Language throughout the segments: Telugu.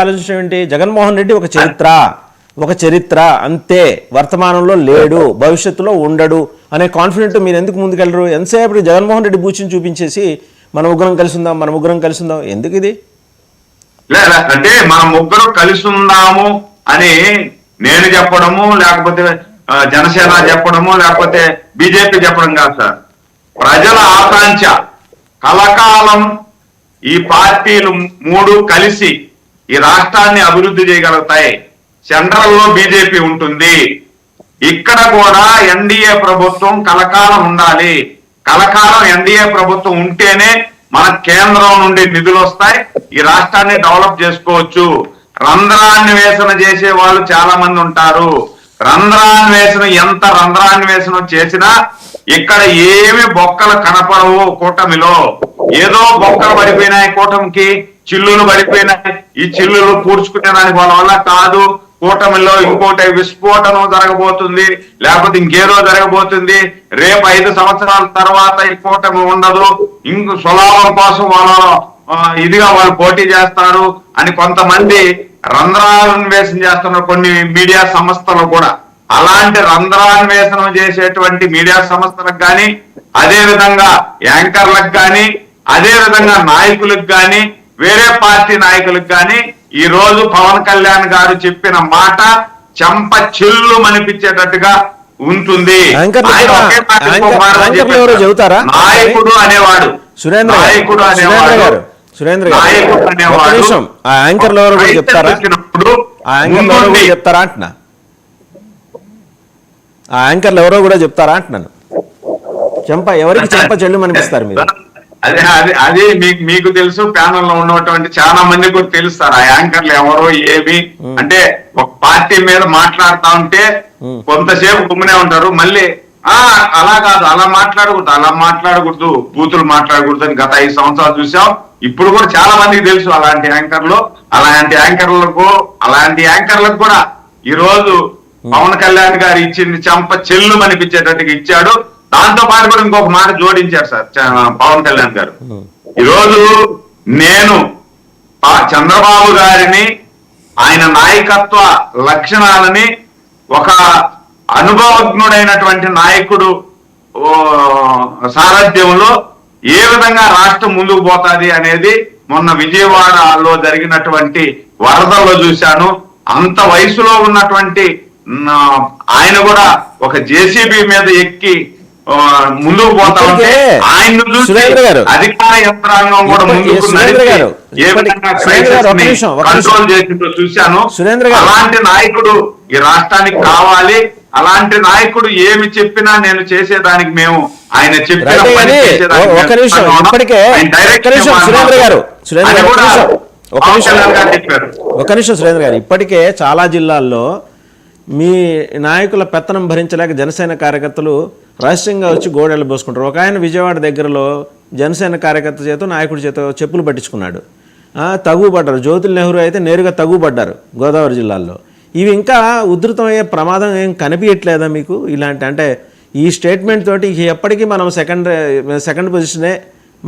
ఆలోచించడం ఏంటి? జగన్మోహన్ రెడ్డి ఒక చరిత్ర అంతే, వర్తమానంలో లేడు, భవిష్యత్తులో ఉండడు అనే కాన్ఫిడెంట్ మీరు ఎందుకు ముందుకెళ్ళరు? ఎంతసేపు జగన్మోహన్ రెడ్డి బూచిని చూపించేసి మన ముగ్గురం కలిసి ఉందాం ఎందుకు ఇది? అంటే మనం ముగ్గురు కలిసి ఉందాము అని నేను చెప్పడము, లేకపోతే జనసేన చెప్పడము, లేకపోతే బీజేపీ చెప్పడం కాదు సార్. ప్రజల ఆకాంక్ష కలకాలం ఈ పార్టీలు మూడు కలిసి ఈ రాష్ట్రాన్ని అభివృద్ధి చేయగలుగుతాయి. సెంట్రల్లో బీజేపీ ఉంటుంది, ఇక్కడ కూడా ఎన్డీఏ ప్రభుత్వం కలకాలం ఉండాలి. కలకాలం ఎన్డీఏ ప్రభుత్వం ఉంటేనే మన కేంద్రం నుండి నిధులు వస్తాయి, ఈ రాష్ట్రాన్ని డెవలప్ చేసుకోవచ్చు. రంధ్రాన్వేషణ చేసే వాళ్ళు చాలా మంది ఉంటారు. ఎంత రంధ్రాన్వేషణ చేసినా ఇక్కడ ఏమి బొక్కలు కనపడవు. కూటమిలో ఏదో బొక్కలు పడిపోయినాయి, కూటమికి చిల్లులు పడిపోయినాయి. ఈ చిల్లులు పూడ్చుకునేదానికి వాళ్ళ వల్ల కాదు. కూటమిలో ఇంకోటి విస్ఫోటనం జరగబోతుంది, లేకపోతే ఇంకేదో జరగబోతుంది. రేపు 5 సంవత్సరాల తర్వాత ఈ కూటమి ఉండదు, ఇంక స్వలాభం కోసం వాళ్ళు పోటీ చేస్తారు అని కొంతమంది రంధ్రాన్వేషణ చేస్తున్నారు కొన్ని మీడియా సంస్థలు కూడా. అలాంటి రంధ్రాన్వేషణ చేసేటువంటి మీడియా సంస్థలకు కానీ, అదే విధంగా యాంకర్లకు కానీ, అదే విధంగా నాయకులకు కానీ, వేరే పార్టీ నాయకులకు కానీ ఈ రోజు పవన్ కళ్యాణ్ గారు చెప్పిన మాట చెంప చిల్లు మనిపించేటట్టుగా ఉంటుంది. నాయకుడు అనేవాడు సురేంద్ర గారు యాంకర్లు ఎవరో కూడా చెప్తారా? అంటున్నా, ఆ యాంకర్లు ఎవరో కూడా చెప్తారా అంటున్నాను. ఎవరికి చెంప చెల్లు అనిపిస్తారు మీరు? అదే మీకు తెలుసు, ప్యానల్ లో ఉన్నటువంటి చాలా మంది కూడా తెలుస్తారు ఆ యాంకర్లు ఎవరో ఏమి. అంటే ఒక పార్టీ మీద మాట్లాడుతా ఉంటే కొంతసేపు గుమ్మనే ఉంటారు, మళ్ళీ అలా కాదు, అలా మాట్లాడకూడదు, బూతులు మాట్లాడకూడదు అని గత 5 సంవత్సరాలు చూసాం. ఇప్పుడు కూడా చాలా మందికి తెలుసు అలాంటి యాంకర్లకు కూడా ఈ రోజు పవన్ కళ్యాణ్ గారు ఇచ్చింది చెంప చెల్లు అనిపించేటట్టుగా ఇచ్చాడు. దాంతో పాటు కూడా ఇంకొక మాట జోడించారు సార్ పవన్ కళ్యాణ్ గారు. ఈరోజు నేను చంద్రబాబు గారిని, ఆయన నాయకత్వ లక్షణాలని, ఒక అనుభవజ్ఞుడైనటువంటి నాయకుడు సారథ్యంలో ఏ విధంగా రాష్ట్రం ముందుకు పోతాది అనేది మొన్న విజయవాడలో జరిగినటువంటి వరదల్లో చూశాను. అంత వయసులో ఉన్నటువంటి ఆయన కూడా ఒక జేసీబీ మీద ఎక్కి ముందుకు పోతా ఉంటే ఆయన చూసి అధికార యంత్రాంగం కూడా ముందుకు ఏ విధంగా కంట్రోల్ చేసిందో చూశాను. అలాంటి నాయకుడు ఈ రాష్ట్రానికి కావాలి. అలాంటి నాయకుడు ఏమి చెప్పినా నేను చేసేదానికి మేము ఆయన చెప్పిన పని సురేంద్ర గారు ఇప్పటికే చాలా జిల్లాల్లో మీ నాయకుల పెత్తనం భరించలేక జనసేన కార్యకర్తలు రహస్యంగా వచ్చి గోడెళ్ళు పోసుకుంటారు. ఒక ఆయన విజయవాడ దగ్గరలో జనసేన కార్యకర్త చేత నాయకుడి చేత చెప్పులు పట్టించుకున్నాడు, తగుపడ్డారు. జ్యోతుల్ నెహ్రూ అయితే నేరుగా తగుపడ్డారు గోదావరి జిల్లాల్లో. ఇవి ఇంకా ఉధృతమయ్యే ప్రమాదం ఏం కనిపించట్లేదా మీకు? ఇలాంటి అంటే ఈ స్టేట్మెంట్ తోటి ఎప్పటికీ మనం సెకండ్ పొజిషనే,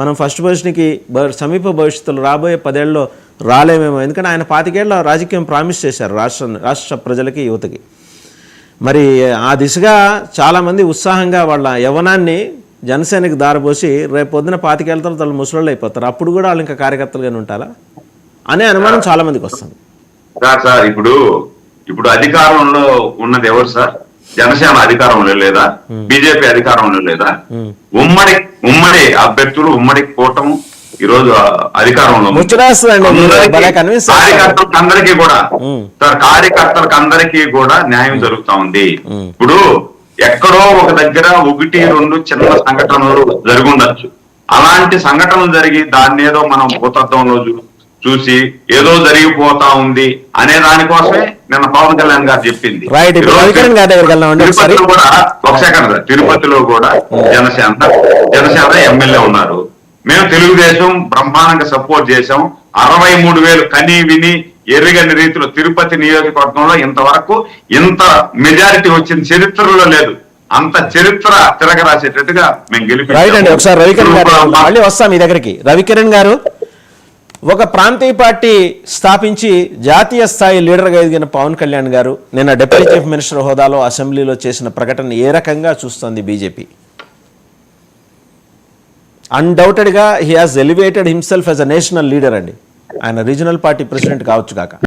మనం ఫస్ట్ పొజిషన్కి సమీప భవిష్యత్తులో రాబోయే 10 ఏళ్ళలో రాలేమేమో. ఎందుకంటే ఆయన 25 ఏళ్ళ రాజకీయం ప్రామిస్ చేశారు రాష్ట్ర ప్రజలకి, యువతకి. మరి ఆ దిశగా చాలామంది ఉత్సాహంగా వాళ్ళ యవ్వనాన్ని జనసేనకి దారపోసి రేపు పొద్దున 25 ఏళ్ళ తర్వాత వాళ్ళు ముసలోళ్ళు అయిపోతారు. అప్పుడు కూడా వాళ్ళు ఇంకా కార్యకర్తలుగానే ఉంటారా అనే అనుమానం చాలా మందికి వస్తుంది. సార్ ఇప్పుడు అధికారంలో ఉన్నది ఎవరు సార్? జనసేన అధికారంలో లేదా? బీజేపీ అధికారంలో లేదా? ఉమ్మడి అభ్యర్థులు, ఉమ్మడి కూటమి ఈ రోజు అధికారంలో. కార్యకర్తలకు అందరికీ కూడా న్యాయం జరుగుతా ఉంది. ఇప్పుడు ఎక్కడో ఒక దగ్గర 1-2 చిన్న సంఘటనలు జరుగుండొచ్చు. అలాంటి సంఘటనలు జరిగి దాన్ని ఏదో మనం భూతత్వంలో చూసి ఏదో జరిగిపోతా ఉంది అనే దానికోసమే నిన్న పవన్ కళ్యాణ్ గారు చెప్పింది. తిరుపతిలో కూడా జనసేన ఎమ్మెల్యే ఉన్నారు. మేము తెలుగుదేశం బ్రహ్మాండంగా సపోర్ట్ చేశాం. 63,000 కని విని ఎర్రగని రీతిలో తిరుపతి నియోజకవర్గంలో ఇంతవరకు ఇంత మెజారిటీ వచ్చిన చరిత్రలో లేదు. అంత చరిత్ర తిరగరాసేటట్టుగా మేము గెలిపి. ఒకసారి రవికిరణ్ గారు మళ్ళీ వస్తాం మీ దగ్గరికి. రవికిరణ్ గారు, ఒక ప్రాంతీయ పార్టీ స్థాపించి జాతీయ స్థాయి లీడర్గా ఎదిగిన పవన్ కళ్యాణ్ గారు నిన్న డిప్యూటీ చీఫ్ మినిస్టర్ హోదాలో అసెంబ్లీలో చేసిన ప్రకటన ఏ రకంగా చూస్తోంది బీజేపీ? అన్డౌటెడ్గా he has elevated himself as a national leader అండి. ఆయన రీజనల్ పార్టీ ప్రెసిడెంట్ కావచ్చు కాక.